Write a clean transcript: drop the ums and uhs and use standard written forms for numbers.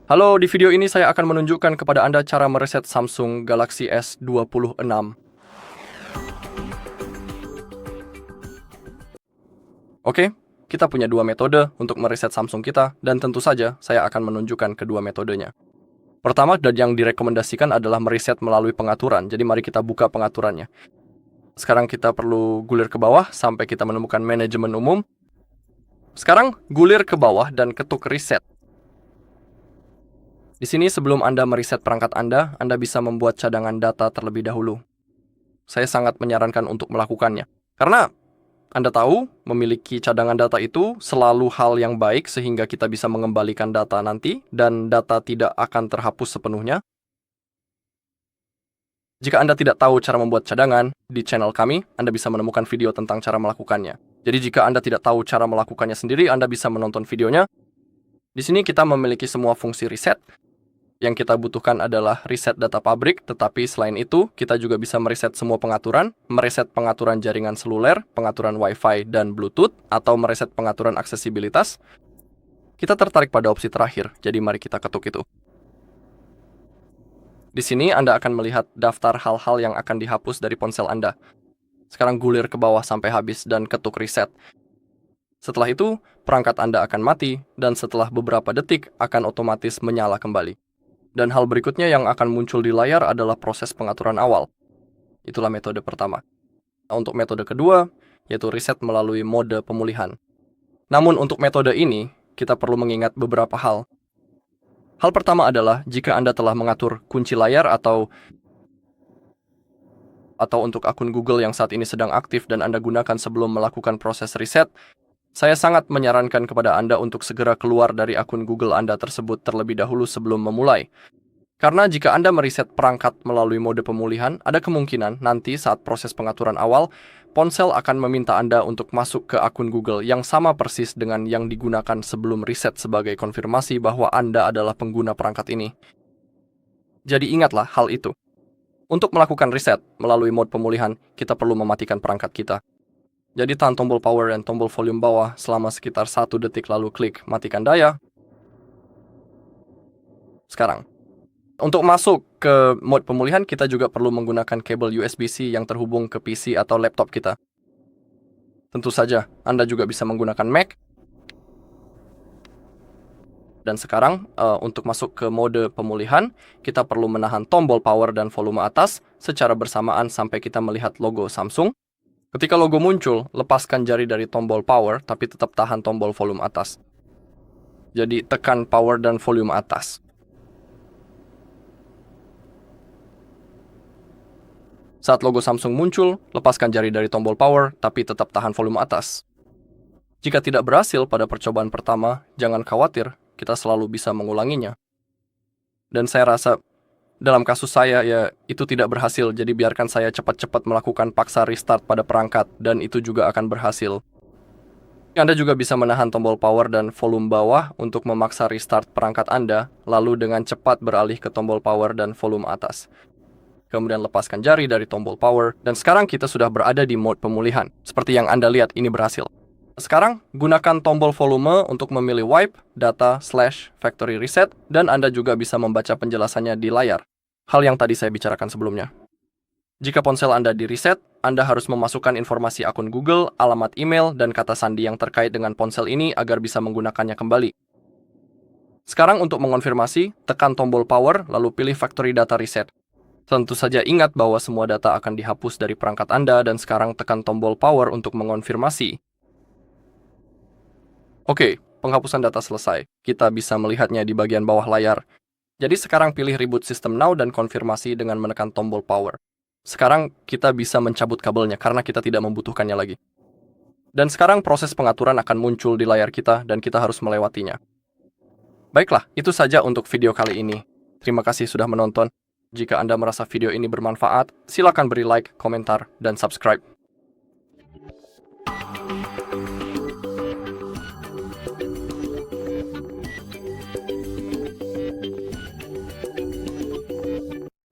Halo, di video ini saya akan menunjukkan kepada Anda cara mereset Samsung Galaxy S26. Oke, kita punya dua metode untuk mereset Samsung kita, dan tentu saja saya akan menunjukkan kedua metodenya. Pertama, dan yang direkomendasikan adalah mereset melalui pengaturan, jadi mari kita buka pengaturannya. Sekarang kita perlu gulir ke bawah sampai kita menemukan manajemen umum. Sekarang gulir ke bawah dan ketuk reset. Di sini sebelum Anda mereset perangkat Anda bisa membuat cadangan data terlebih dahulu. Saya sangat menyarankan untuk melakukannya. Karena Anda tahu, memiliki cadangan data itu selalu hal yang baik sehingga kita bisa mengembalikan data nanti dan data tidak akan terhapus sepenuhnya. Jika Anda tidak tahu cara membuat cadangan, di channel kami, Anda bisa menemukan video tentang cara melakukannya. Jadi jika Anda tidak tahu cara melakukannya sendiri, Anda bisa menonton videonya. Di sini kita memiliki semua fungsi reset. Yang kita butuhkan adalah reset data pabrik, tetapi selain itu, kita juga bisa mereset semua pengaturan, mereset pengaturan jaringan seluler, pengaturan Wi-Fi dan Bluetooth, atau mereset pengaturan aksesibilitas. Kita tertarik pada opsi terakhir, jadi mari kita ketuk itu. Di sini Anda akan melihat daftar hal-hal yang akan dihapus dari ponsel Anda. Sekarang gulir ke bawah sampai habis dan ketuk reset. Setelah itu, perangkat Anda akan mati, dan setelah beberapa detik akan otomatis menyala kembali. Dan hal berikutnya yang akan muncul di layar adalah proses pengaturan awal. Itulah metode pertama. Untuk metode kedua, yaitu reset melalui mode pemulihan. Namun untuk metode ini, kita perlu mengingat beberapa hal. Hal pertama adalah jika Anda telah mengatur kunci layar atau untuk akun Google yang saat ini sedang aktif dan Anda gunakan sebelum melakukan proses reset, saya sangat menyarankan kepada Anda untuk segera keluar dari akun Google Anda tersebut terlebih dahulu sebelum memulai. Karena jika Anda mereset perangkat melalui mode pemulihan, ada kemungkinan nanti saat proses pengaturan awal, ponsel akan meminta Anda untuk masuk ke akun Google yang sama persis dengan yang digunakan sebelum reset sebagai konfirmasi bahwa Anda adalah pengguna perangkat ini. Jadi ingatlah hal itu. Untuk melakukan reset melalui mode pemulihan, kita perlu mematikan perangkat kita. Jadi tahan tombol power dan tombol volume bawah selama sekitar 1 detik lalu klik matikan daya. Sekarang, untuk masuk ke mode pemulihan kita juga perlu menggunakan kabel USB-C yang terhubung ke PC atau laptop kita. Tentu saja, Anda juga bisa menggunakan Mac. Dan sekarang, untuk masuk ke mode pemulihan, kita perlu menahan tombol power dan volume atas secara bersamaan sampai kita melihat logo Samsung. Ketika logo muncul, lepaskan jari dari tombol power, tapi tetap tahan tombol volume atas. Jadi tekan power dan volume atas. Saat logo Samsung muncul, lepaskan jari dari tombol power, tapi tetap tahan volume atas. Jika tidak berhasil pada percobaan pertama, jangan khawatir, kita selalu bisa mengulanginya. Dan saya rasa, dalam kasus saya, ya itu tidak berhasil, jadi biarkan saya cepat-cepat melakukan paksa restart pada perangkat, dan itu juga akan berhasil. Anda juga bisa menahan tombol power dan volume bawah untuk memaksa restart perangkat Anda, lalu dengan cepat beralih ke tombol power dan volume atas. Kemudian lepaskan jari dari tombol power, dan sekarang kita sudah berada di mode pemulihan. Seperti yang Anda lihat, ini berhasil. Sekarang, gunakan tombol volume untuk memilih wipe, data, /factory reset, dan Anda juga bisa membaca penjelasannya di layar. Hal yang tadi saya bicarakan sebelumnya. Jika ponsel Anda di-reset, Anda harus memasukkan informasi akun Google, alamat email, dan kata sandi yang terkait dengan ponsel ini agar bisa menggunakannya kembali. Sekarang untuk mengonfirmasi, tekan tombol power, lalu pilih factory data reset. Tentu saja ingat bahwa semua data akan dihapus dari perangkat Anda, dan sekarang tekan tombol power untuk mengonfirmasi. Oke, penghapusan data selesai. Kita bisa melihatnya di bagian bawah layar. Jadi sekarang pilih Reboot System Now dan konfirmasi dengan menekan tombol power. Sekarang kita bisa mencabut kabelnya karena kita tidak membutuhkannya lagi. Dan sekarang proses pengaturan akan muncul di layar kita dan kita harus melewatinya. Baiklah, itu saja untuk video kali ini. Terima kasih sudah menonton. Jika Anda merasa video ini bermanfaat, silakan beri like, komentar, dan subscribe.